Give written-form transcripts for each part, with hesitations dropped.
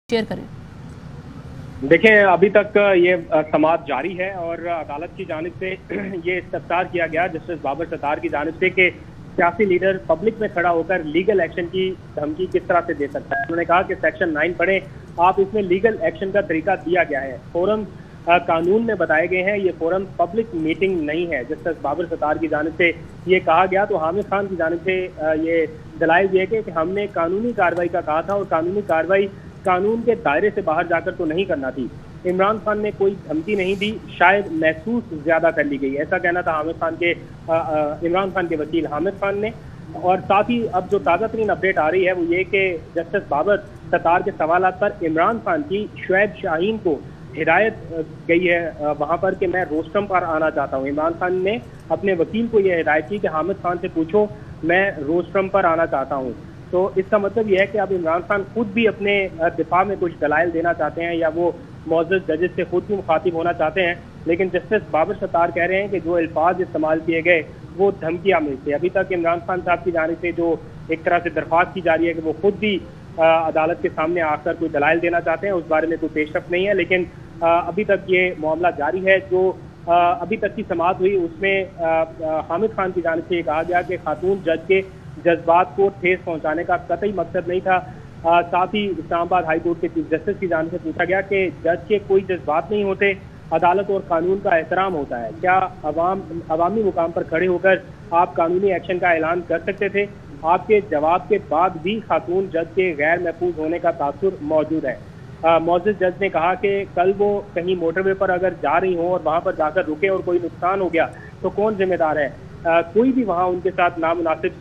Share करें। देखें, अभी तक ये समाअत जारी है और अदालत की जानिब से ये इस्तफसार किया गया जस्टिस बाबर सत्तार की जानिब से कि सियासी लीडर पब्लिक में खड़ा होकर लीगल एक्शन की धमकी किस तरह से दे सकता है। उन्होंने कहा कि सेक्शन 9 पढ़े आप, इसमें लीगल एक्शन का तरीका दिया गया है। फोरम कानून में बताए गए हैं, ये फोरम पब्लिक मीटिंग नहीं है। जस्टिस बाबर सत्तार की जानिब से ये कहा गया तो हामिद खान की जानिब से ये दलाइल दिए गए कि हमने कानूनी कार्रवाई का कहा था और कानूनी कार्रवाई कानून के दायरे से बाहर जाकर तो नहीं करना थी। इमरान खान ने कोई धमकी नहीं दी, शायद महसूस ज्यादा कर ली गई, ऐसा कहना था इमरान खान के वकील हामिद खान ने। और साथ ही अब जो ताज़ा तरीन अपडेट आ रही है वो ये कि जस्टिस बाबर सत्तार के सवालात पर इमरान खान की शुएब शाहीन को हिदायत गई है वहां पर कि मैं रोस्टम पर आना चाहता हूं। इमरान खान ने अपने वकील को यह हिदायत की कि हामिद खान से पूछो मैं रोस्टम पर आना चाहता हूं। तो इसका मतलब यह है कि अब इमरान खान खुद भी अपने दिफा में कुछ दलाइल देना चाहते हैं या वो मौजूद जजेस से खुद भी मुखातिब होना चाहते हैं। लेकिन जस्टिस बाबर सत्तार कह रहे हैं कि जो अल्फाज इस्तेमाल किए गए वो धमकी आमिज़ थे। अभी तक इमरान खान साहब की जानिब से जो एक तरह से दरख्वास्त की जा रही है कि वो खुद भी अदालत के सामने आकर कोई दलाइल देना चाहते हैं, उस बारे में कोई पेशरफ नहीं है। लेकिन अभी तक ये मामला जारी है। जो अभी तक की समाअत हुई उसमें हामिद खान की जानिब से ये कहा गया कि खातून जज के जज्बात को ठेस पहुंचाने का कतई मकसद नहीं था। साथ ही इस्लामाबाद हाई कोर्ट के चीफ जस्टिस की जानिब से पूछा गया कि जज के कोई जज्बात नहीं होते, अदालत और कानून का एहतराम होता है, क्या अवामी मुकाम पर खड़े होकर आप कानूनी एक्शन का ऐलान कर सकते थे? आपके जवाब के बाद भी खातून जज के गैर महफूज होने का तासुर मौजूद है। मौजूद जज ने कहा कि कल वो कहीं मोटरवे पर अगर जा रही हो और वहां पर जाकर रुके और कोई नुकसान हो गया तो कौन जिम्मेदार है? कोई भी वहां उनके साथ नामुनासिब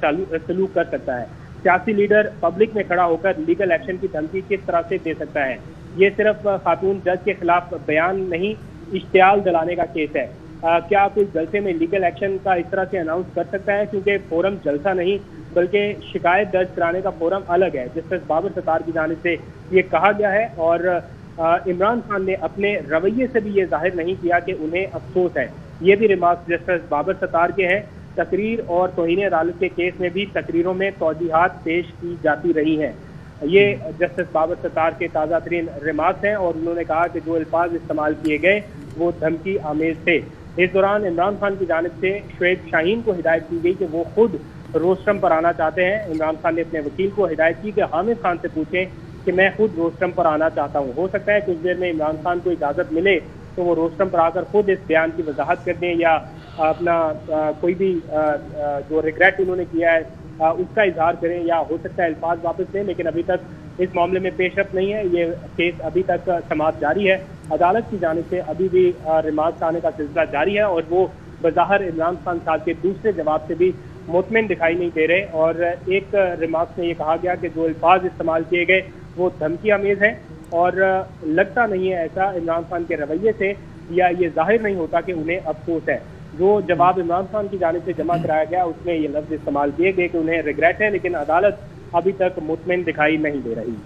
सलूक कर सकता है। सियासी लीडर पब्लिक में खड़ा होकर लीगल एक्शन की धमकी किस तरह से दे सकता है? ये सिर्फ खातून जज के खिलाफ बयान नहीं, इश्तियाल जलाने का केस है। क्या कोई जलसे में लीगल एक्शन का इस तरह से अनाउंस कर सकता है? क्योंकि फोरम जलसा नहीं बल्कि शिकायत दर्ज कराने का फोरम अलग है। जस्टिस बाबर सत्तार की जानिब से ये कहा गया है और इमरान खान ने अपने रवैये से भी ये जाहिर नहीं किया कि उन्हें अफसोस है। ये भी रिमार्क जस्टिस बाबर सत्तार के हैं। तकरीर और तौहीन अदालत के केस में भी तकरीरों में तौजीहात पेश की जाती रही हैं। ये जस्टिस बाबर सत्तार के ताज़ा तरीन रिमार्क्स हैं और उन्होंने कहा कि जो अल्फाज इस्तेमाल किए गए वो धमकी आमेज थे। इस दौरान इमरान खान की जानिब से शुएब शाहीन को हिदायत की गई कि वो खुद रोस्टम पर आना चाहते हैं। इमरान खान ने अपने वकील को हिदायत की कि हामिद खान से पूछें कि मैं खुद रोस्टम पर आना चाहता हूँ। हो सकता है कुछ देर में इमरान खान को इजाज़त मिले तो वो रोस्टम पर आकर खुद इस बयान की वजाहत कर दें या अपना कोई भी जो रिग्रेट उन्होंने किया है उसका इजहार करें, या हो सकता है अल्फाज वापस लें। लेकिन अभी तक इस मामले में पेशरफ नहीं है। ये केस अभी तक समाअत जारी है। अदालत की जानिब से अभी भी रिमार्क्स आने का सिलसिला जारी है और वो बज़ाहिर इमरान खान साहब के दूसरे जवाब से भी मुतमिन दिखाई नहीं दे रहे। और एक रिमार्क्स में ये कहा गया कि जो अल्फाज इस्तेमाल किए गए वो धमकी आमेज है और लगता नहीं है ऐसा इमरान खान के रवैये से, या ये जाहिर नहीं होता कि उन्हें अफसोस है। जो जवाब इमरान खान की जानिब से जमा कराया गया उसमें ये लफ्ज इस्तेमाल किए गए कि उन्हें रिग्रेट है, लेकिन अदालत अभी तक मुतमिन दिखाई नहीं दे रही।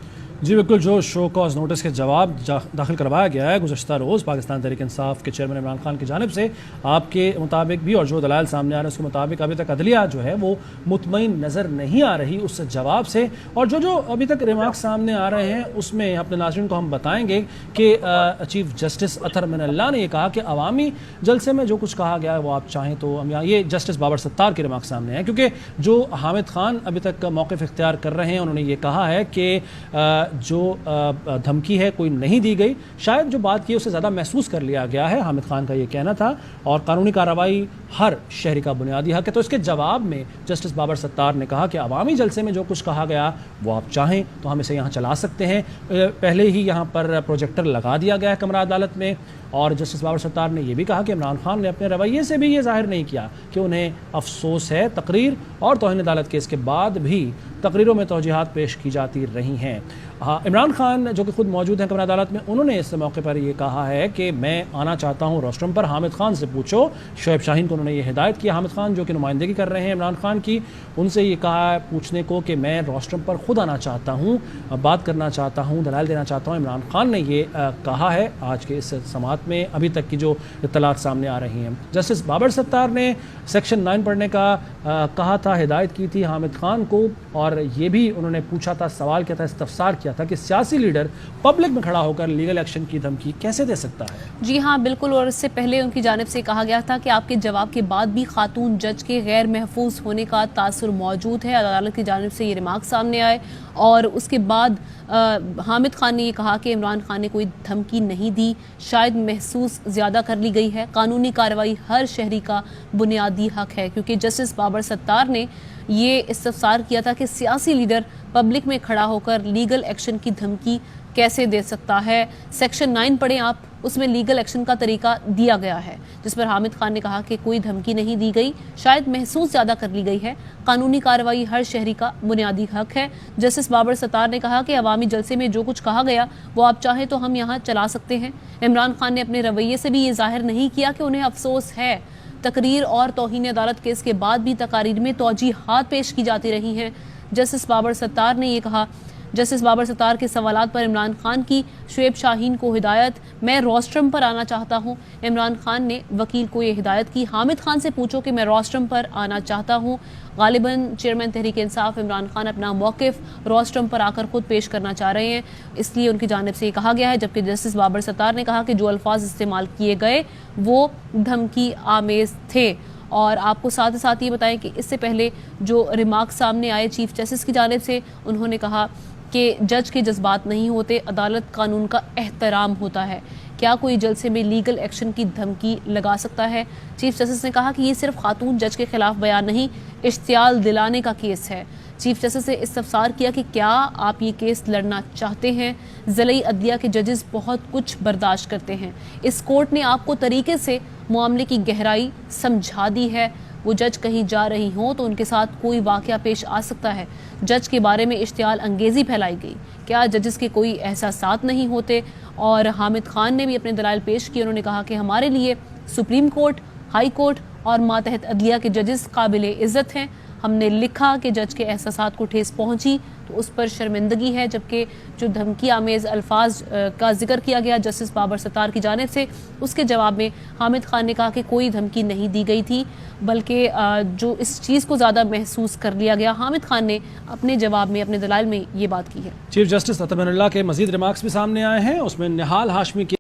जी बिल्कुल, जो शो कॉज नोटिस के जवाब दाखिल करवाया गया है गुज़श्ता रोज़ पाकिस्तान तहरीक इंसाफ के चेयरमैन इमरान खान की जानिब से, आपके मुताबिक भी और जो दलाइल सामने आ रहे हैं उसके मुताबिक अभी तक अदलिया जो है वो मुतमईन नज़र नहीं आ रही उस जवाब से। और जो अभी तक रिमार्क सामने आ रहे हैं उसमें अपने नाज़रीन को हम बताएंगे कि चीफ जस्टिस अतर मिनल्ला ने यह कहा कि अवामी जलसे में जो कुछ कहा गया है वो आप चाहें तो हम यहाँ, ये जस्टिस बाबर सत्तार के रिमार्क सामने हैं क्योंकि जो हामिद खान अभी तक मौक़िफ़ इख्तियार कर रहे हैं उन्होंने ये कहा है कि जो धमकी है कोई नहीं दी गई, शायद जो बात की उससे ज़्यादा महसूस कर लिया गया है, हामिद खान का ये कहना था, और कानूनी कार्रवाई हर शहरी का बुनियादी हक है। तो इसके जवाब में जस्टिस बाबर सत्तार ने कहा कि अवामी जलसे में जो कुछ कहा गया वो आप चाहें तो हम इसे यहाँ चला सकते हैं। पहले ही यहाँ पर प्रोजेक्टर लगा दिया गया है कमरा अदालत में। और जस्टिस बाबर सत्तार ने यह भी कहा कि इमरान खान ने अपने रवैये से भी ये जाहिर नहीं किया कि उन्हें अफसोस है। तकरीर और तौहीन अदालत केस के बाद भी तकरीरों में तौजीहात पेश की जाती रही हैं। हाँ, इमरान खान जो कि खुद मौजूद हैं कमरा अदालत में, उन्होंने इस मौके पर यह कहा है कि मैं आना चाहता हूँ रोस्टम पर, हामिद खान से पूछो। शुएब शाहीन को उन्होंने ये हिदायत की, हामिद खान जो कि नुमाइंदगी कर रहे हैं इमरान खान की, उनसे ये कहा है पूछने को कि मैं रोस्टम पर खुद आना चाहता हूँ, बात करना चाहता हूँ, दलाइल देना चाहता हूँ। इमरान खान ने ये कहा है आज के इस समाअत में अभी तक की जो इत्तलात सामने आ रही हैं। जस्टिस बाबर सत्तार ने सेक्शन 9 पढ़ने का कहा था, हिदायत की थी हामिद खान को, और ये भी उन्होंने पूछा था, सवाल किया था, इस्तफसार किया گیا تھا کہ سیاسی لیڈر پبلک میں کھڑا ہو کر لیگل ایکشن کی دھمکی کیسے دے سکتا ہے؟ جی ہاں بالکل، اور اس سے پہلے ان کی جانب سے کہا گیا تھا کہ آپ کے جواب کے بعد بھی خاتون جج کے غیر محفوظ ہونے کا تاثر موجود ہے۔ عدالت کی جانب سے یہ ریمارک سامنے آئے اور اس کے بعد حامد خان نے یہ کہا کہ عمران خان نے کوئی دھمکی نہیں دی، شاید محسوس زیادہ کر لی گئی ہے۔ قانونی کارروائی ہر شہری کا بنیادی حق ہے، کیونکہ جسٹس بابر ستار نے یہ استفسار کیا تھا کہ سیاسی لیڈر پبلک میں کھڑا ہو کر لیگل ایکشن کی دھمکی کیسے دے سکتا ہے۔ سیکشن 9 پڑھیں آپ، اس میں لیگل ایکشن کا طریقہ دیا گیا ہے، جس پر حامد خان نے کہا کہ کوئی دھمکی نہیں دی گئی، شاید محسوس زیادہ کر لی گئی ہے۔ قانونی کارروائی ہر شہری کا بنیادی حق ہے۔ جسٹس بابر ستار نے کہا کہ عوامی جلسے میں جو کچھ کہا گیا وہ آپ چاہیں تو ہم یہاں چلا سکتے ہیں۔ عمران خان نے اپنے رویے سے بھی یہ ظاہر نہیں کیا کہ انہیں افسوس ہے۔ تقریر اور توہین عدالت کیس کے بعد بھی تقاریر میں توجیحات پیش کی جاتی رہی ہیں۔ جسٹس بابر ستار نے یہ کہا۔ جسٹس بابر ستار کے سوالات پر عمران خان کی شعیب شاہین کو ہدایت، میں روسٹرم پر آنا چاہتا ہوں۔ عمران خان نے وکیل کو یہ ہدایت کی، حامد خان سے پوچھو کہ میں روسٹرم پر آنا چاہتا ہوں۔ غالباً چیئرمین تحریک انصاف عمران خان اپنا موقف روسٹرم پر آ کر خود پیش کرنا چاہ رہے ہیں، اس لیے ان کی جانب سے یہ کہا گیا ہے۔ جبکہ جسٹس بابر ستار نے کہا کہ جو الفاظ استعمال کیے گئے وہ دھمکی آمیز تھے۔ اور آپ کو ساتھ ساتھ یہ بتائیں کہ اس سے پہلے جو ریمارک سامنے آئے چیف جسٹس کی جانب سے، انہوں نے کہا کہ جج کے جذبات نہیں ہوتے، عدالت قانون کا احترام ہوتا ہے۔ کیا کوئی جلسے میں لیگل ایکشن کی دھمکی لگا سکتا ہے؟ چیف جسٹس نے کہا کہ یہ صرف خاتون جج کے خلاف بیان نہیں، اشتعال دلانے کا کیس ہے۔ چیف جسٹس نے استفسار کیا کہ کیا آپ یہ کیس لڑنا چاہتے ہیں؟ ضلعی عدلیہ کے ججز بہت کچھ برداشت کرتے ہیں، اس کورٹ نے آپ کو طریقے سے معاملے کی گہرائی سمجھا دی ہے۔ وہ جج کہیں جا رہی ہوں تو ان کے ساتھ کوئی واقعہ پیش آ سکتا ہے۔ جج کے بارے میں اشتعال انگیزی پھیلائی گئی، کیا ججز کے کوئی احساسات نہیں ہوتے؟ اور حامد خان نے بھی اپنے دلائل پیش کیے۔ انہوں نے کہا کہ ہمارے لیے سپریم کورٹ، ہائی کورٹ اور ماتحت عدلیہ کے ججز قابل عزت ہیں۔ ہم نے لکھا کہ جج کے احساسات کو ٹھیس پہنچی تو اس پر شرمندگی ہے۔ جبکہ جو دھمکی آمیز الفاظ کا ذکر کیا گیا جسٹس بابر ستار کی جانب سے، اس کے جواب میں حامد خان نے کہا کہ کوئی دھمکی نہیں دی گئی تھی، بلکہ جو اس چیز کو زیادہ محسوس کر لیا گیا۔ حامد خان نے اپنے جواب میں، اپنے دلائل میں یہ بات کی ہے۔ چیف جسٹس عطا اللہ کے مزید ریمارکس بھی سامنے آئے ہیں، اس میں نہال ہاشمی کے